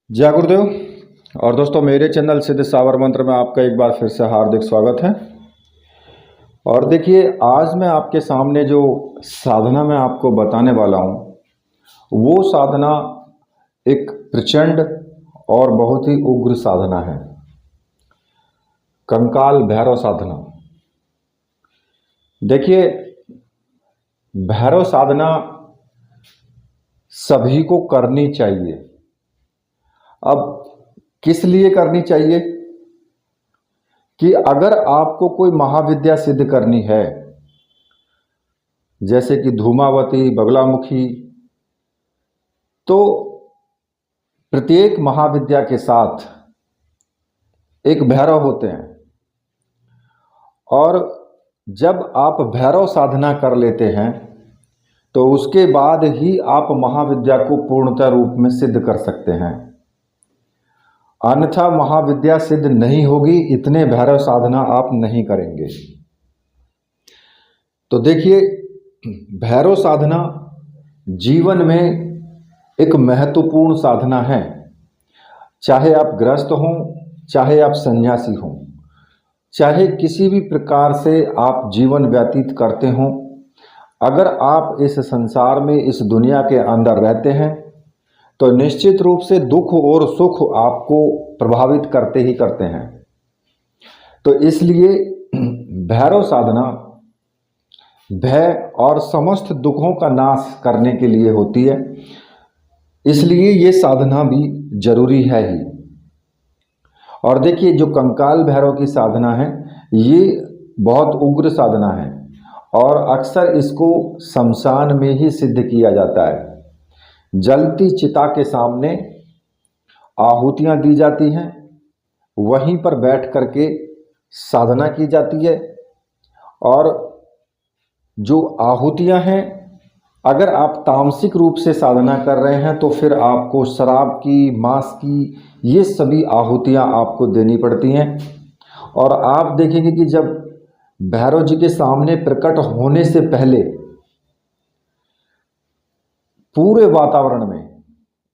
जय गुरुदेव। और दोस्तों, मेरे चैनल सिद्ध सावर मंत्र में आपका एक बार फिर से हार्दिक स्वागत है। और देखिए, आज मैं आपके सामने जो साधना मैं आपको बताने वाला हूँ वो साधना एक प्रचंड और बहुत ही उग्र साधना है, कंकाल भैरव साधना। देखिए, भैरव साधना सभी को करनी चाहिए। अब किस लिए करनी चाहिए कि अगर आपको कोई महाविद्या सिद्ध करनी है, जैसे कि धूमावती, बगलामुखी, तो प्रत्येक महाविद्या के साथ एक भैरव होते हैं। और जब आप भैरव साधना कर लेते हैं तो उसके बाद ही आप महाविद्या को पूर्णतः रूप में सिद्ध कर सकते हैं, अन्यथा महाविद्या सिद्ध नहीं होगी, इतने भैरव साधना आप नहीं करेंगे। तो देखिए, भैरव साधना जीवन में एक महत्वपूर्ण साधना है। चाहे आप गृहस्थ हों, चाहे आप सन्यासी हों, चाहे किसी भी प्रकार से आप जीवन व्यतीत करते हों, अगर आप इस संसार में, इस दुनिया के अंदर रहते हैं तो निश्चित रूप से दुख और सुख आपको प्रभावित करते ही करते हैं। तो इसलिए भैरव साधना भय और समस्त दुखों का नाश करने के लिए होती है, इसलिए ये साधना भी जरूरी है ही। और देखिए, जो कंकाल भैरव की साधना है ये बहुत उग्र साधना है और अक्सर इसको शमशान में ही सिद्ध किया जाता है। जलती चिता के सामने आहुतियाँ दी जाती हैं, वहीं पर बैठ करके साधना की जाती है। और जो आहुतियाँ हैं, अगर आप तामसिक रूप से साधना कर रहे हैं तो फिर आपको शराब की, मांस की, ये सभी आहुतियाँ आपको देनी पड़ती हैं। और आप देखेंगे कि जब भैरव जी के सामने प्रकट होने से पहले पूरे वातावरण में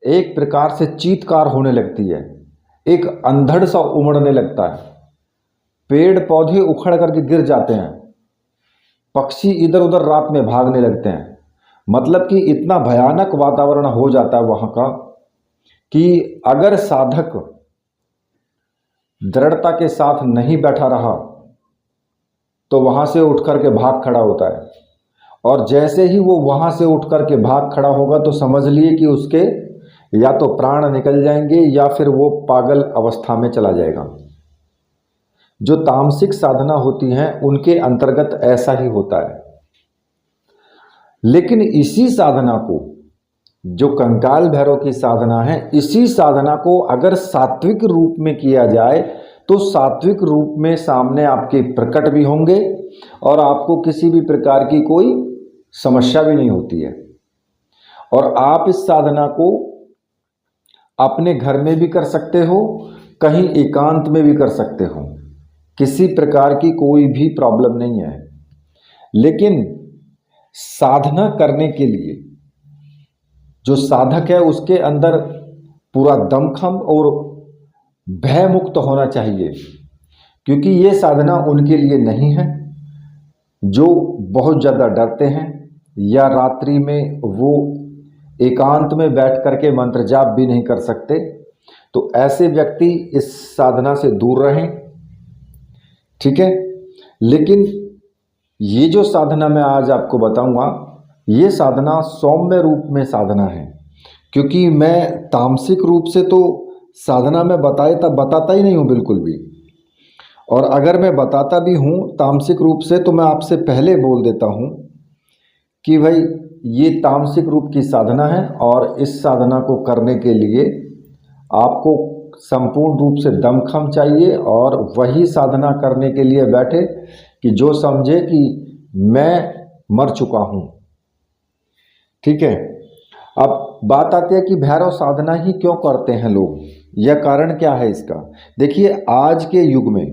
एक प्रकार से चीत्कार होने लगती है, एक अंधड़ सा उमड़ने लगता है, पेड़ पौधे उखड़ करके गिर जाते हैं, पक्षी इधर उधर रात में भागने लगते हैं। मतलब कि इतना भयानक वातावरण हो जाता है वहाँ का कि अगर साधक दृढ़ता के साथ नहीं बैठा रहा तो वहाँ से उठ करके भाग खड़ा होता है। और जैसे ही वो वहाँ से उठ करके भाग खड़ा होगा तो समझ लिए कि उसके या तो प्राण निकल जाएंगे या फिर वो पागल अवस्था में चला जाएगा। जो तामसिक साधना होती हैं उनके अंतर्गत ऐसा ही होता है। लेकिन इसी साधना को, जो कंकाल भैरव की साधना है, इसी साधना को अगर सात्विक रूप में किया जाए तो सात्विक रूप में सामने आपके प्रकट भी होंगे और आपको किसी भी प्रकार की कोई समस्या भी नहीं होती है। और आप इस साधना को अपने घर में भी कर सकते हो, कहीं एकांत में भी कर सकते हो, किसी प्रकार की कोई भी प्रॉब्लम नहीं है। लेकिन साधना करने के लिए जो साधक है उसके अंदर पूरा दमखम और भय मुक्त होना चाहिए, क्योंकि ये साधना उनके लिए नहीं है जो बहुत ज़्यादा डरते हैं या रात्रि में वो एकांत में बैठ करके मंत्र जाप भी नहीं कर सकते। तो ऐसे व्यक्ति इस साधना से दूर रहें, ठीक है। लेकिन ये जो साधना मैं आज आपको बताऊंगा, ये साधना सौम्य रूप में साधना है, क्योंकि मैं तामसिक रूप से तो साधना में बताता ही नहीं हूँ बिल्कुल भी। और अगर मैं बताता भी हूँ तामसिक रूप से तो मैं आपसे पहले बोल देता हूँ कि भाई ये तामसिक रूप की साधना है और इस साधना को करने के लिए आपको संपूर्ण रूप से दमखम चाहिए। और वही साधना करने के लिए बैठे कि जो समझे कि मैं मर चुका हूँ, ठीक है। अब बात आती है कि भैरव साधना ही क्यों करते हैं लोग, यह कारण क्या है इसका। देखिए, आज के युग में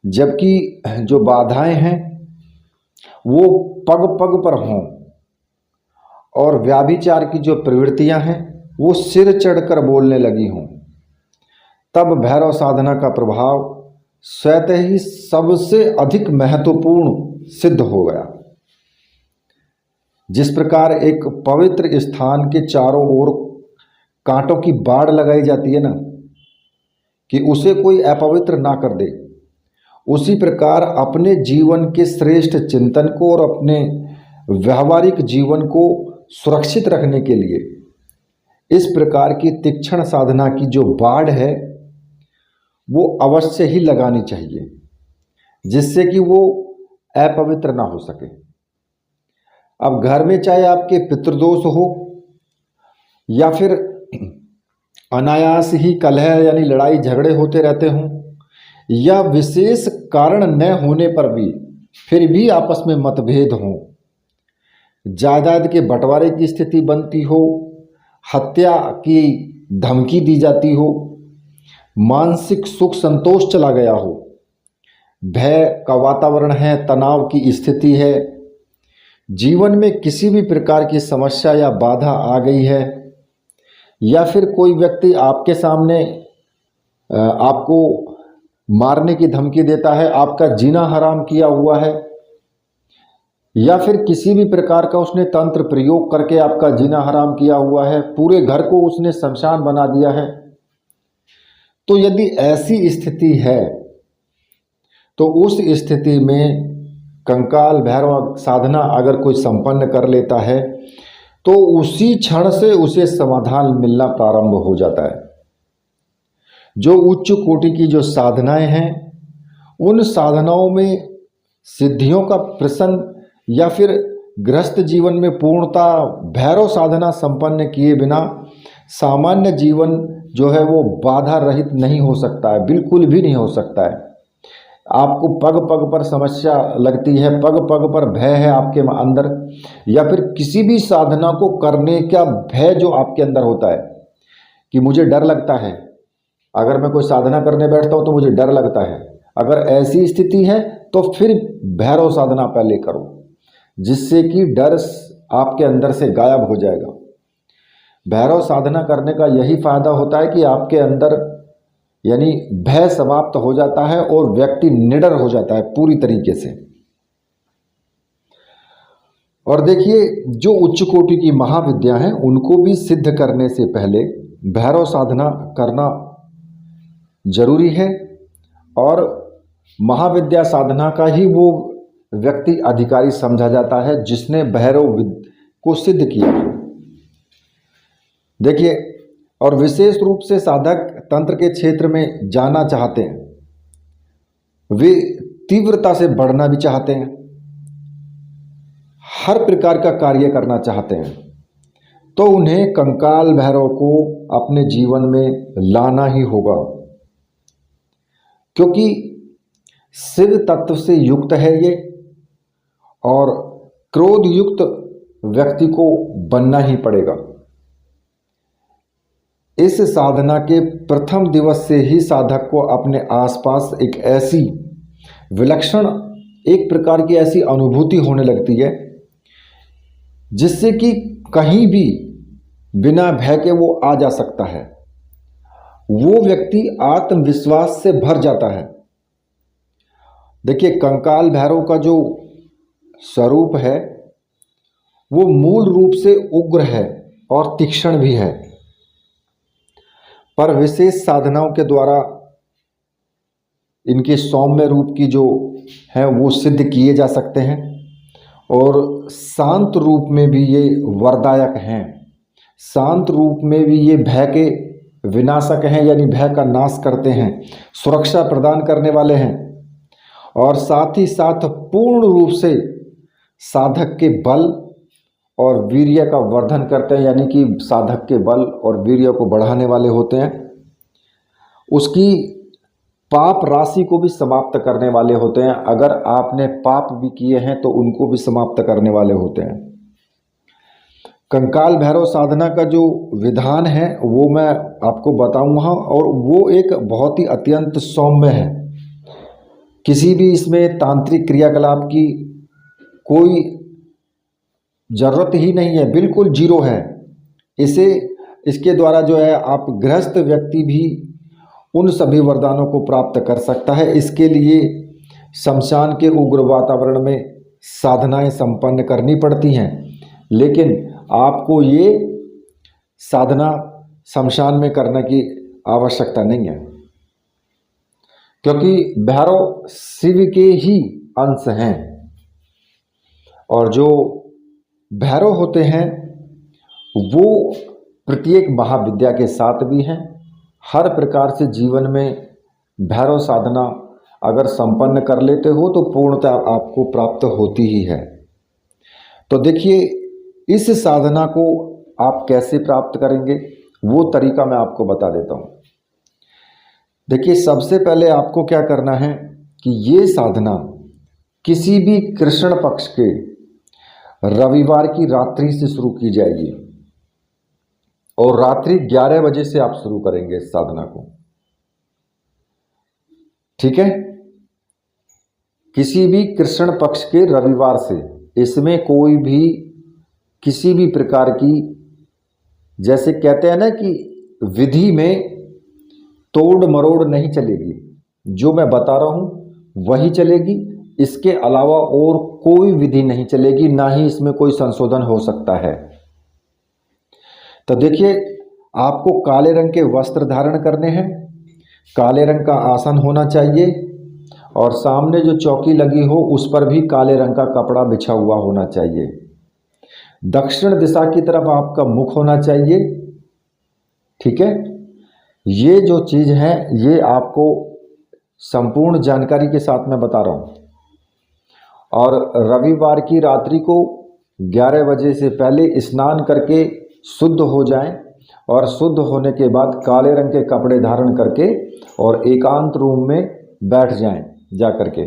जबकि जो बाधाएं हैं वो पग पग पर हों और व्याभिचार की जो प्रवृत्तियां हैं वो सिर चढ़कर बोलने लगी हों, तब भैरव साधना का प्रभाव स्वतः ही सबसे अधिक महत्वपूर्ण सिद्ध हो गया। जिस प्रकार एक पवित्र स्थान के चारों ओर कांटों की बाड़ लगाई जाती है ना, कि उसे कोई अपवित्र ना कर दे, उसी प्रकार अपने जीवन के श्रेष्ठ चिंतन को और अपने व्यावहारिक जीवन को सुरक्षित रखने के लिए इस प्रकार की तीक्ष्ण साधना की जो बाड़ है वो अवश्य ही लगानी चाहिए, जिससे कि वो अपवित्र ना हो सके। अब घर में चाहे आपके पितृदोष हो या फिर अनायास ही कलह यानी लड़ाई झगड़े होते रहते हों, या विशेष कारण न होने पर भी फिर भी आपस में मतभेद हों, जायदाद के बंटवारे की स्थिति बनती हो, हत्या की धमकी दी जाती हो, मानसिक सुख संतोष चला गया हो, भय का वातावरण है, तनाव की स्थिति है, जीवन में किसी भी प्रकार की समस्या या बाधा आ गई है, या फिर कोई व्यक्ति आपके सामने आपको मारने की धमकी देता है, आपका जीना हराम किया हुआ है, या फिर किसी भी प्रकार का उसने तंत्र प्रयोग करके आपका जीना हराम किया हुआ है, पूरे घर को उसने शमशान बना दिया है, तो यदि ऐसी स्थिति है तो उस स्थिति में कंकाल भैरव साधना अगर कोई संपन्न कर लेता है तो उसी क्षण से उसे समाधान मिलना प्रारंभ हो जाता है। जो उच्च कोटि की जो साधनाएं हैं, उन साधनाओं में सिद्धियों का प्रसन्न या फिर गृहस्थ जीवन में पूर्णता भैरव साधना संपन्न किए बिना सामान्य जीवन जो है वो बाधा रहित नहीं हो सकता है, बिल्कुल भी नहीं हो सकता है। आपको पग पग पर समस्या लगती है, पग पग पर भय है आपके अंदर, या फिर किसी भी साधना को करने का भय जो आपके अंदर होता है कि मुझे डर लगता है, अगर मैं कोई साधना करने बैठता हूँ तो मुझे डर लगता है, अगर ऐसी स्थिति है तो फिर भैरव साधना पहले करो, जिससे कि डर आपके अंदर से गायब हो जाएगा। भैरव साधना करने का यही फायदा होता है कि आपके अंदर यानी भय समाप्त हो जाता है और व्यक्ति निडर हो जाता है पूरी तरीके से। और देखिए, जो उच्च कोटि की महाविद्या हैं उनको भी सिद्ध करने से पहले भैरव साधना करना जरूरी है, और महाविद्या साधना का ही वो व्यक्ति अधिकारी समझा जाता है जिसने भैरव को सिद्ध किया है। देखिए, और विशेष रूप से साधक तंत्र के क्षेत्र में जाना चाहते हैं, वे तीव्रता से बढ़ना भी चाहते हैं, हर प्रकार का कार्य करना चाहते हैं, तो उन्हें कंकाल भैरव को अपने जीवन में लाना ही होगा, क्योंकि शिव तत्व से युक्त है ये, और क्रोध युक्त व्यक्ति को बनना ही पड़ेगा। इस साधना के प्रथम दिवस से ही साधक को अपने आसपास एक ऐसी विलक्षण, एक प्रकार की ऐसी अनुभूति होने लगती है जिससे कि कहीं भी बिना भय के वो आ जा सकता है। वो व्यक्ति आत्मविश्वास से भर जाता है। देखिए, कंकाल भैरव का जो स्वरूप है वो मूल रूप से उग्र है और तीक्ष्ण भी है, पर विशेष साधनाओं के द्वारा इनके सौम्य रूप की जो है वो सिद्ध किए जा सकते हैं, और शांत रूप में भी ये वरदायक हैं, शांत रूप में भी ये भय के विनाशक हैं, यानी भय का नाश करते हैं, सुरक्षा प्रदान करने वाले हैं, और साथ ही साथ पूर्ण रूप से साधक के बल और वीर्य का वर्धन करते हैं, यानी कि साधक के बल और वीर्य को बढ़ाने वाले होते हैं, उसकी पाप राशि को भी समाप्त करने वाले होते हैं, अगर आपने पाप भी किए हैं तो उनको भी समाप्त करने वाले होते हैं। कंकाल भैरव साधना का जो विधान है वो मैं आपको बताऊंगा, और वो एक बहुत ही अत्यंत सौम्य है, किसी भी इसमें तांत्रिक क्रियाकलाप की कोई जरूरत ही नहीं है, बिल्कुल जीरो है। इसे इसके द्वारा जो है आप गृहस्थ व्यक्ति भी उन सभी वरदानों को प्राप्त कर सकता है। इसके लिए शमशान के उग्र वातावरण में साधनाएं संपन्न करनी पड़ती हैं, लेकिन आपको ये साधना शमशान में करने की आवश्यकता नहीं है, क्योंकि भैरव शिव के ही अंश हैं और जो भैरव होते हैं वो प्रत्येक महाविद्या के साथ भी हैं। हर प्रकार से जीवन में भैरव साधना अगर संपन्न कर लेते हो तो पूर्णता आपको प्राप्त होती ही है। तो देखिए, इस साधना को आप कैसे प्राप्त करेंगे वो तरीका मैं आपको बता देता हूँ। देखिए, सबसे पहले आपको क्या करना है कि ये साधना किसी भी कृष्ण पक्ष के रविवार की रात्रि से शुरू की जाएगी और रात्रि 11 बजे से आप शुरू करेंगे इस साधना को, ठीक है। किसी भी कृष्ण पक्ष के रविवार से, इसमें कोई भी किसी भी प्रकार की, जैसे कहते हैं ना कि विधि में तोड़ मरोड़ नहीं चलेगी। जो मैं बता रहा हूं वही चलेगी, इसके अलावा और कोई विधि नहीं चलेगी, ना ही इसमें कोई संशोधन हो सकता है। तो देखिए, आपको काले रंग के वस्त्र धारण करने हैं, काले रंग का आसन होना चाहिए और सामने जो चौकी लगी हो उस पर भी काले रंग का कपड़ा बिछा हुआ होना चाहिए। दक्षिण दिशा की तरफ आपका मुख होना चाहिए, ठीक है। ये जो चीज़ है ये आपको संपूर्ण जानकारी के साथ मैं बता रहा हूँ। और रविवार की रात्रि को 11 बजे से पहले स्नान करके शुद्ध हो जाएं और शुद्ध होने के बाद काले रंग के कपड़े धारण करके और एकांत रूम में बैठ जाएं जा करके।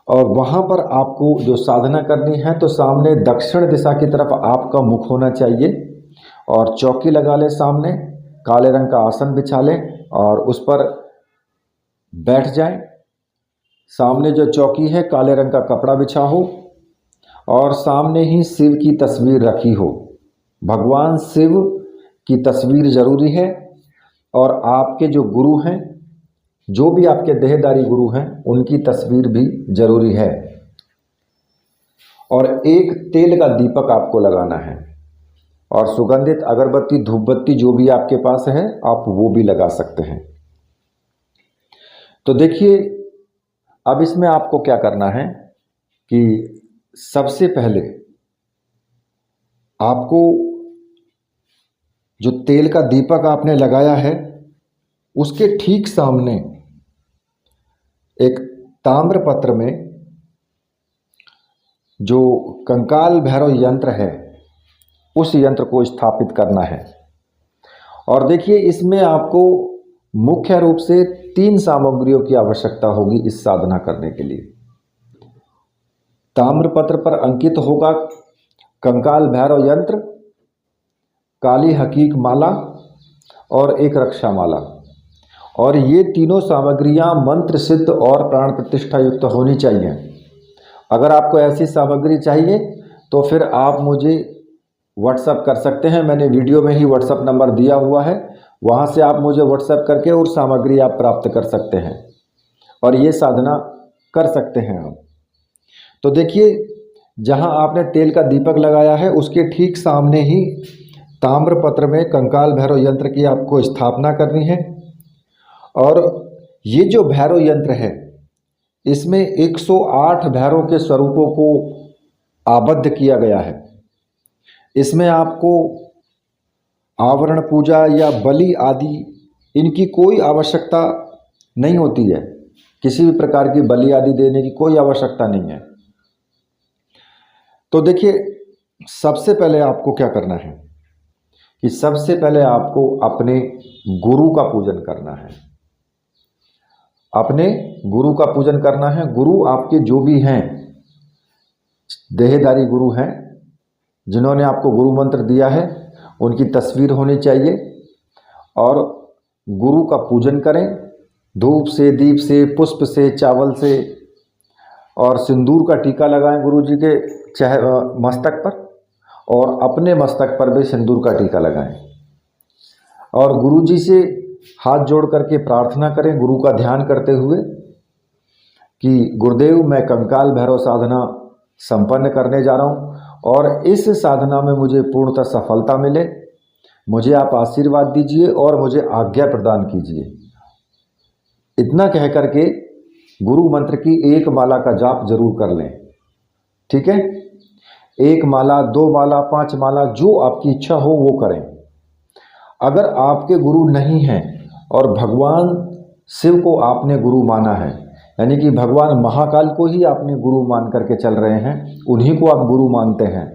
और वहाँ पर आपको जो साधना करनी है तो सामने दक्षिण दिशा की तरफ आपका मुख होना चाहिए और चौकी लगा लें, सामने काले रंग का आसन बिछा लें और उस पर बैठ जाएं। सामने जो चौकी है काले रंग का कपड़ा बिछा हो और सामने ही शिव की तस्वीर रखी हो। भगवान शिव की तस्वीर जरूरी है और आपके जो गुरु हैं, जो भी आपके देहदारी गुरु हैं, उनकी तस्वीर भी जरूरी है। और एक तेल का दीपक आपको लगाना है और सुगंधित अगरबत्ती धूपबत्ती जो भी आपके पास है आप वो भी लगा सकते हैं। तो देखिए, अब इसमें आपको क्या करना है कि सबसे पहले आपको जो तेल का दीपक आपने लगाया है उसके ठीक सामने एक ताम्र पत्र में जो कंकाल भैरव यंत्र है उस यंत्र को स्थापित करना है। और देखिए, इसमें आपको मुख्य रूप से 3 सामग्रियों की आवश्यकता होगी इस साधना करने के लिए। ताम्रपत्र पर अंकित होगा कंकाल भैरव यंत्र, काली हकीक माला और एक रक्षा माला। और ये तीनों सामग्रियां मंत्र सिद्ध और प्राण प्रतिष्ठा युक्त होनी चाहिए। अगर आपको ऐसी सामग्री चाहिए तो फिर आप मुझे व्हाट्सएप कर सकते हैं। मैंने वीडियो में ही व्हाट्सएप नंबर दिया हुआ है, वहाँ से आप मुझे व्हाट्सएप करके और सामग्री आप प्राप्त कर सकते हैं और ये साधना कर सकते हैं आप। तो देखिए, जहाँ आपने तेल का दीपक लगाया है उसके ठीक सामने ही ताम्रपत्र में कंकाल भैरव यंत्र की आपको स्थापना करनी है। और ये जो भैरव यंत्र है इसमें 108 भैरव के स्वरूपों को आबद्ध किया गया है। इसमें आपको आवरण पूजा या बलि आदि इनकी कोई आवश्यकता नहीं होती है। किसी भी प्रकार की बलि आदि देने की कोई आवश्यकता नहीं है। तो देखिए, सबसे पहले आपको क्या करना है कि सबसे पहले आपको अपने गुरु का पूजन करना है। अपने गुरु का पूजन करना है। गुरु आपके जो भी हैं, देहदारी गुरु हैं, जिन्होंने आपको गुरु मंत्र दिया है, उनकी तस्वीर होनी चाहिए और गुरु का पूजन करें। धूप से, दीप से, पुष्प से, चावल से और सिंदूर का टीका लगाएं गुरु जी के मस्तक पर और अपने मस्तक पर भी सिंदूर का टीका लगाएं। और गुरु जी से हाथ जोड़ करके प्रार्थना करें, गुरु का ध्यान करते हुए कि गुरुदेव मैं कंकाल भैरव साधना संपन्न करने जा रहा हूँ और इस साधना में मुझे पूर्णतः सफलता मिले, मुझे आप आशीर्वाद दीजिए और मुझे आज्ञा प्रदान कीजिए। इतना कह करके गुरु मंत्र की एक माला का जाप जरूर कर लें। ठीक है, एक माला, 2 माला, 5 माला, जो आपकी इच्छा हो वो करें। अगर आपके गुरु नहीं हैं और भगवान शिव को आपने गुरु माना है, यानी कि भगवान महाकाल को ही आपने गुरु मान करके चल रहे हैं, उन्हीं को आप गुरु मानते हैं,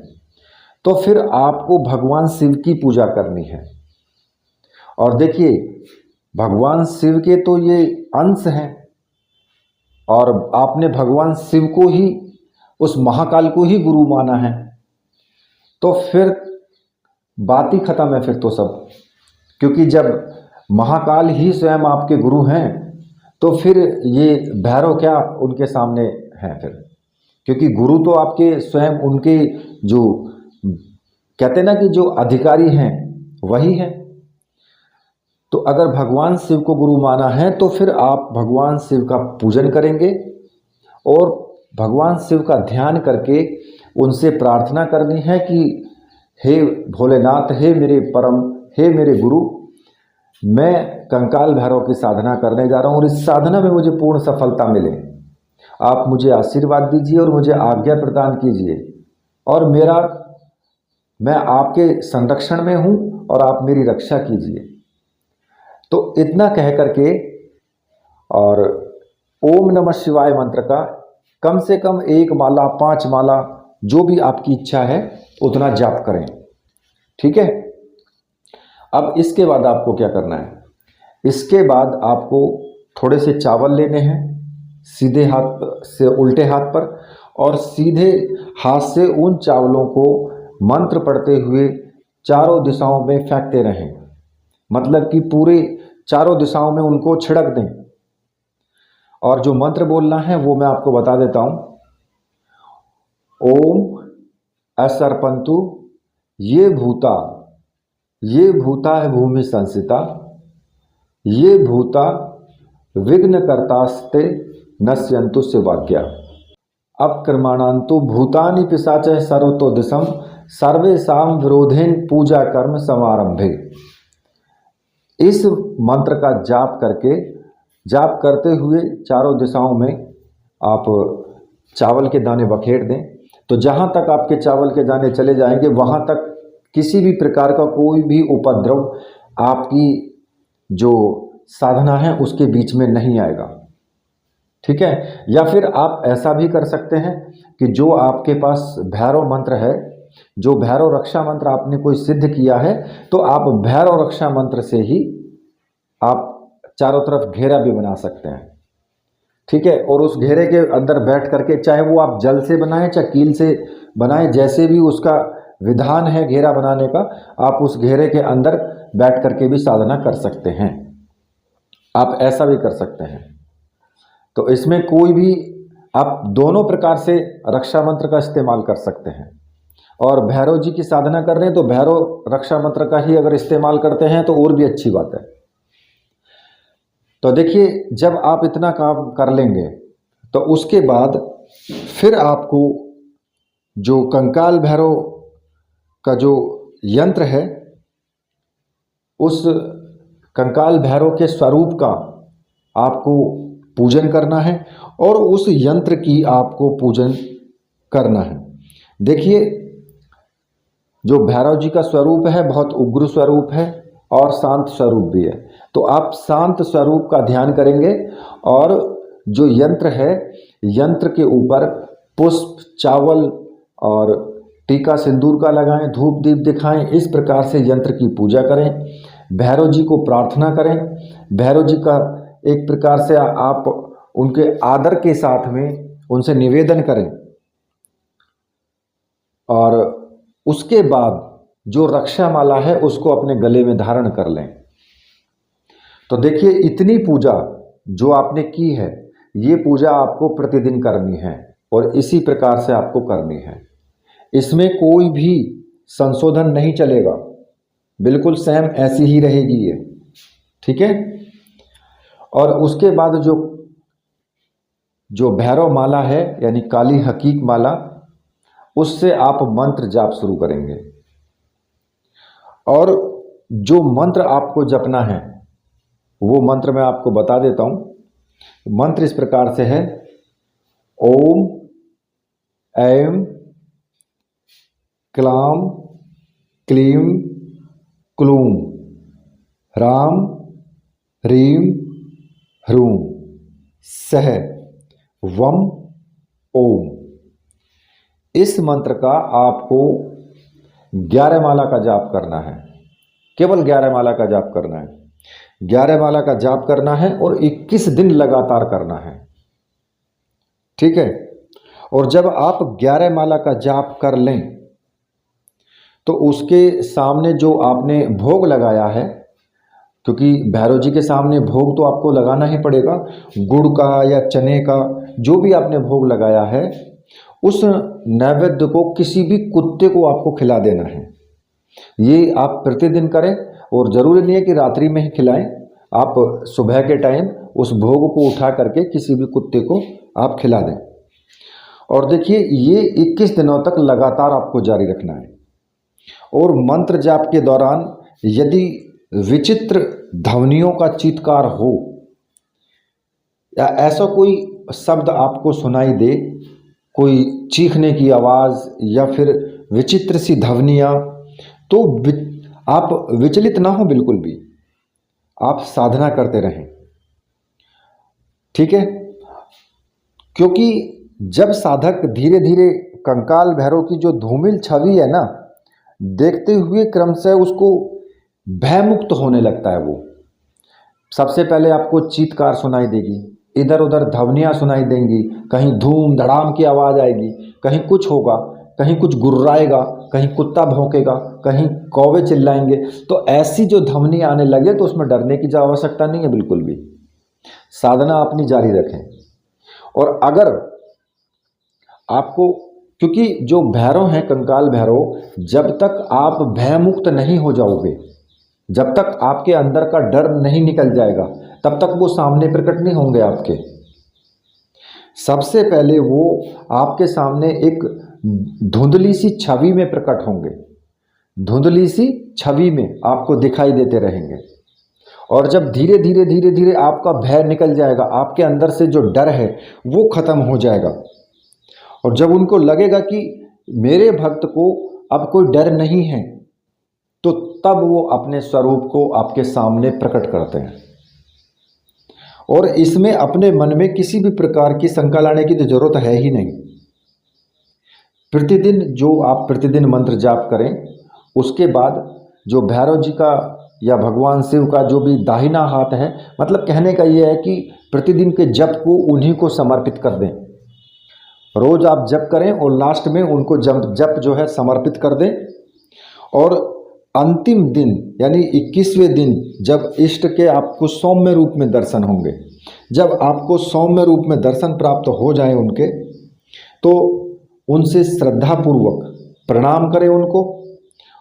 तो फिर आपको भगवान शिव की पूजा करनी है। और देखिए, भगवान शिव के तो ये अंश हैं और आपने भगवान शिव को ही, उस महाकाल को ही गुरु माना है, तो फिर बात ही खत्म है फिर तो सब। क्योंकि जब महाकाल ही स्वयं आपके गुरु हैं तो फिर ये भैरव क्या उनके सामने हैं फिर, क्योंकि गुरु तो आपके स्वयं उनके जो कहते हैं ना कि जो अधिकारी हैं वही हैं। तो अगर भगवान शिव को गुरु माना है तो फिर आप भगवान शिव का पूजन करेंगे और भगवान शिव का ध्यान करके उनसे प्रार्थना करनी है कि हे भोलेनाथ, हे मेरे परम, हे मेरे गुरु, मैं कंकाल भैरव की साधना करने जा रहा हूँ और इस साधना में मुझे पूर्ण सफलता मिले। आप मुझे आशीर्वाद दीजिए और मुझे आज्ञा प्रदान कीजिए और मैं आपके संरक्षण में हूँ और आप मेरी रक्षा कीजिए। तो इतना कह करके और ओम नमः शिवाय मंत्र का कम से कम 1 माला, 5 माला, जो भी आपकी इच्छा है उतना जाप करें। ठीक है, अब इसके बाद आपको क्या करना है, इसके बाद आपको थोड़े से चावल लेने हैं, सीधे हाथ से उल्टे हाथ पर, और सीधे हाथ से उन चावलों को मंत्र पढ़ते हुए चारों दिशाओं में फेंकते रहें। मतलब कि पूरे चारों दिशाओं में उनको छिड़क दें। और जो मंत्र बोलना है वो मैं आपको बता देता हूँ। ओम असर्पंतु ये भूता है भूमि संसिता, ये भूता विघ्न कर्तास्ते नश्यंतु शिवाज्ञा, अपक्रमाणांतु भूतानि पिशाच सर्वतो दिशम सर्वेषां विरोधेन पूजा कर्म समारंभे। इस मंत्र का जाप करते हुए चारों दिशाओं में आप चावल के दाने बखेर दें। तो जहाँ तक आपके चावल के दाने चले जाएंगे वहाँ तक किसी भी प्रकार का कोई भी उपद्रव आपकी जो साधना है उसके बीच में नहीं आएगा। ठीक है, या फिर आप ऐसा भी कर सकते हैं कि जो आपके पास भैरव मंत्र है, जो भैरव रक्षा मंत्र आपने कोई सिद्ध किया है, तो आप भैरव रक्षा मंत्र से ही आप चारों तरफ घेरा भी बना सकते हैं। ठीक है, और उस घेरे के अंदर बैठ करके, चाहे वो आप जल से बनाएं चाहे कील से बनाएं, जैसे भी उसका विधान है घेरा बनाने का, आप उस घेरे के अंदर बैठ करके भी साधना कर सकते हैं। आप ऐसा भी कर सकते हैं। तो इसमें कोई भी, आप दोनों प्रकार से रक्षा मंत्र का इस्तेमाल कर सकते हैं। और भैरव जी की साधना कर रहे हैं तो भैरव रक्षा मंत्र का ही अगर इस्तेमाल करते हैं तो और भी अच्छी बात है। तो देखिए, जब आप इतना काम कर लेंगे तो उसके बाद फिर आपको जो कंकाल भैरव का जो यंत्र है, उस कंकाल भैरव के स्वरूप का आपको पूजन करना है और उस यंत्र की आपको पूजन करना है। देखिए, जो भैरव जी का स्वरूप है बहुत उग्र स्वरूप है और शांत स्वरूप भी है। तो आप शांत स्वरूप का ध्यान करेंगे और जो यंत्र है, यंत्र के ऊपर पुष्प, चावल और टीका सिंदूर का लगाएं, धूप दीप दिखाएं। इस प्रकार से यंत्र की पूजा करें, भैरव जी को प्रार्थना करें। भैरव जी का एक प्रकार से आप उनके आदर के साथ में उनसे निवेदन करें और उसके बाद जो रक्षा माला है उसको अपने गले में धारण कर लें। तो देखिए, इतनी पूजा जो आपने की है, ये पूजा आपको प्रतिदिन करनी है और इसी प्रकार से आपको करनी है। इसमें कोई भी संशोधन नहीं चलेगा। बिल्कुल सेम ऐसी ही रहेगी ये, ठीक है। और उसके बाद जो जो भैरव माला है यानी काली हकीक माला, उससे आप मंत्र जाप शुरू करेंगे। और जो मंत्र आपको जपना है वो मंत्र मैं आपको बता देता हूं। मंत्र इस प्रकार से है, ओम ऐं क्लाम क्लीं क्लूं ह्रां ह्रीं ह्रूं सः वम ओम। इस मंत्र का आपको 11 माला का जाप करना है, केवल 11 माला का जाप करना है। 11 माला का जाप करना है और 21 दिन लगातार करना है, ठीक है। और जब आप 11 माला का जाप कर लें तो उसके सामने जो आपने भोग लगाया है, क्योंकि भैरव जी के सामने भोग तो आपको लगाना ही पड़ेगा, गुड़ का या चने का जो भी आपने भोग लगाया है, उस नैवेद्य को किसी भी कुत्ते को आपको खिला देना है। ये आप प्रतिदिन करें और ज़रूरी नहीं है कि रात्रि में ही खिलाएं, आप सुबह के टाइम उस भोग को उठा करके किसी भी कुत्ते को आप खिला दें। और देखिए ये 21 दिनों तक लगातार आपको जारी रखना है। और मंत्र जाप के दौरान यदि विचित्र ध्वनियों का चीत्कार हो या ऐसा कोई शब्द आपको सुनाई दे, कोई चीखने की आवाज़ या फिर विचित्र सी ध्वनियाँ, तो आप विचलित ना हो बिल्कुल भी, आप साधना करते रहें, ठीक है। क्योंकि जब साधक धीरे धीरे कंकाल भैरव की जो धूमिल छवि है ना, देखते हुए क्रमशः उसको भयमुक्त होने लगता है। वो सबसे पहले आपको चीत्कार सुनाई देगी, इधर उधर ध्वनियाँ सुनाई देंगी, कहीं धूम धड़ाम की आवाज़ आएगी, कहीं कुछ होगा, कहीं कुछ गुर्राएगा, कहीं कुत्ता भौंकेगा, कहीं कौवे चिल्लाएंगे। तो ऐसी जो ध्वनि आने लगे तो उसमें डरने की आवश्यकता नहीं है बिल्कुल भी, साधना अपनी जारी रखें। और अगर आपको, क्योंकि जो भैरव हैं कंकाल भैरव, जब तक आप भयमुक्त नहीं हो जाओगे, जब तक आपके अंदर का डर नहीं निकल जाएगा, तब तक वो सामने प्रकट नहीं होंगे आपके। सबसे पहले वो आपके सामने एक धुंधली सी छवि में प्रकट होंगे, धुंधली सी छवि में आपको दिखाई देते रहेंगे। और जब धीरे धीरे धीरे धीरे आपका भय निकल जाएगा, आपके अंदर से जो डर है वो खत्म हो जाएगा। और जब उनको लगेगा कि मेरे भक्त को अब कोई डर नहीं है, तो तब वो अपने स्वरूप को आपके सामने प्रकट करते हैं। और इसमें अपने मन में किसी भी प्रकार की शंका लाने की तो जरूरत है ही नहीं। प्रतिदिन जो आप प्रतिदिन मंत्र जाप करें, उसके बाद जो भैरव जी का या भगवान शिव का जो भी दाहिना हाथ है, मतलब कहने का ये है कि प्रतिदिन के जप को उन्हीं को समर्पित कर दें। रोज आप जप करें और लास्ट में उनको जप जो है समर्पित कर दें। और अंतिम दिन यानी 21वें दिन जब इष्ट के आपको सौम्य रूप में दर्शन होंगे, जब आपको सौम्य रूप में दर्शन प्राप्त हो जाए उनके, तो उनसे श्रद्धापूर्वक प्रणाम करें उनको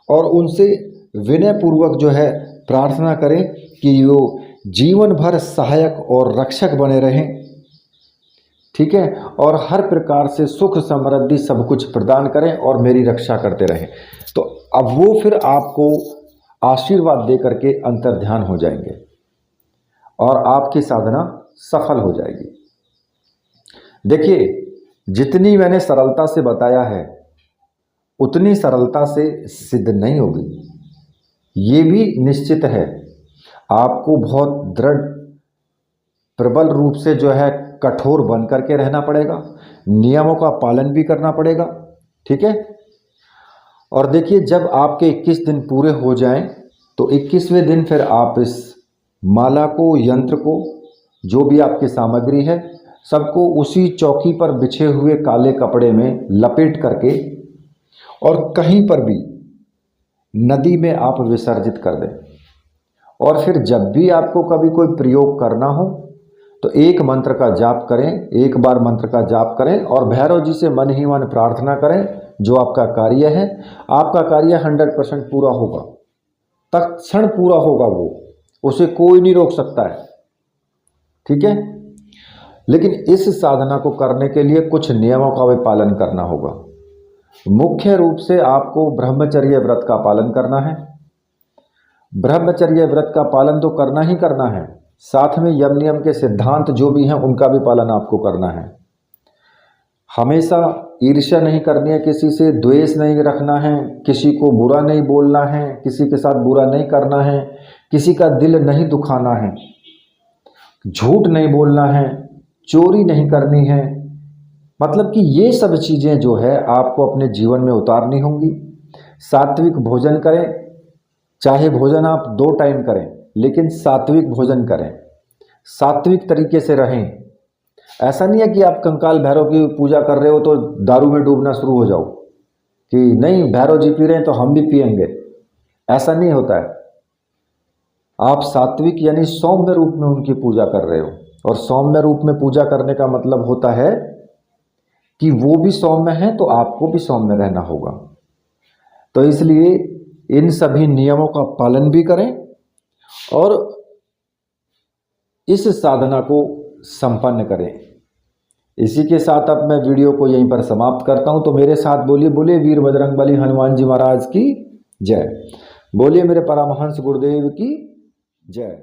और उनसे विनयपूर्वक जो है प्रार्थना करें कि वो जीवन भर सहायक और रक्षक बने रहें, ठीक है। और हर प्रकार से सुख समृद्धि सब कुछ प्रदान करें और मेरी रक्षा करते रहें। तो अब वो फिर आपको आशीर्वाद दे करके अंतर्ध्यान हो जाएंगे और आपकी साधना सफल हो जाएगी। देखिए, जितनी मैंने सरलता से बताया है उतनी सरलता से सिद्ध नहीं होगी। ये भी निश्चित है, आपको बहुत दृढ़ प्रबल रूप से जो है कठोर बन करके रहना पड़ेगा, नियमों का पालन भी करना पड़ेगा, ठीक है। और देखिए, जब आपके 21 दिन पूरे हो जाएं तो 21वें दिन फिर आप इस माला को, यंत्र को, जो भी आपकी सामग्री है, सबको उसी चौकी पर बिछे हुए काले कपड़े में लपेट करके और कहीं पर भी नदी में आप विसर्जित कर दें। और फिर जब भी आपको कभी कोई प्रयोग करना हो तो एक मंत्र का जाप करें, एक बार मंत्र का जाप करें और भैरव जी से मन ही मन प्रार्थना करें जो आपका कार्य है, आपका कार्य 100% पूरा होगा। तत्क्षण पूरा होगा, वो उसे कोई नहीं रोक सकता है। ठीक है, लेकिन इस साधना को करने के लिए कुछ नियमों का भी पालन करना होगा। मुख्य रूप से आपको ब्रह्मचर्य व्रत का पालन करना है। ब्रह्मचर्य व्रत का पालन तो करना ही करना है, साथ में यम नियम के सिद्धांत जो भी हैं उनका भी पालन आपको करना है। हमेशा ईर्ष्या नहीं करनी है, किसी से द्वेष नहीं रखना है, किसी को बुरा नहीं बोलना है, किसी के साथ बुरा नहीं करना है, किसी का दिल नहीं दुखाना है, झूठ नहीं बोलना है, चोरी नहीं करनी है। मतलब कि ये सब चीज़ें जो है आपको अपने जीवन में उतारनी होंगी। सात्विक भोजन करें, चाहे भोजन आप 2 टाइम करें, लेकिन सात्विक भोजन करें, सात्विक तरीके से रहें। ऐसा नहीं है कि आप कंकाल भैरव की पूजा कर रहे हो तो दारू में डूबना शुरू हो जाओ कि नहीं भैरव जी पी रहे हैं तो हम भी पिएंगे, ऐसा नहीं होता है। आप सात्विक यानी सौम्य रूप में उनकी पूजा कर रहे हो, और सौम्य रूप में पूजा करने का मतलब होता है कि वो भी सौम्य है तो आपको भी सौम्य रहना होगा। तो इसलिए इन सभी नियमों का पालन भी करें और इस साधना को संपन्न करें। इसी के साथ अब मैं वीडियो को यहीं पर समाप्त करता हूं। तो मेरे साथ बोलिए, बोले वीर बजरंगबली हनुमान जी महाराज की जय, बोलिए मेरे परमहंस गुरुदेव की जय।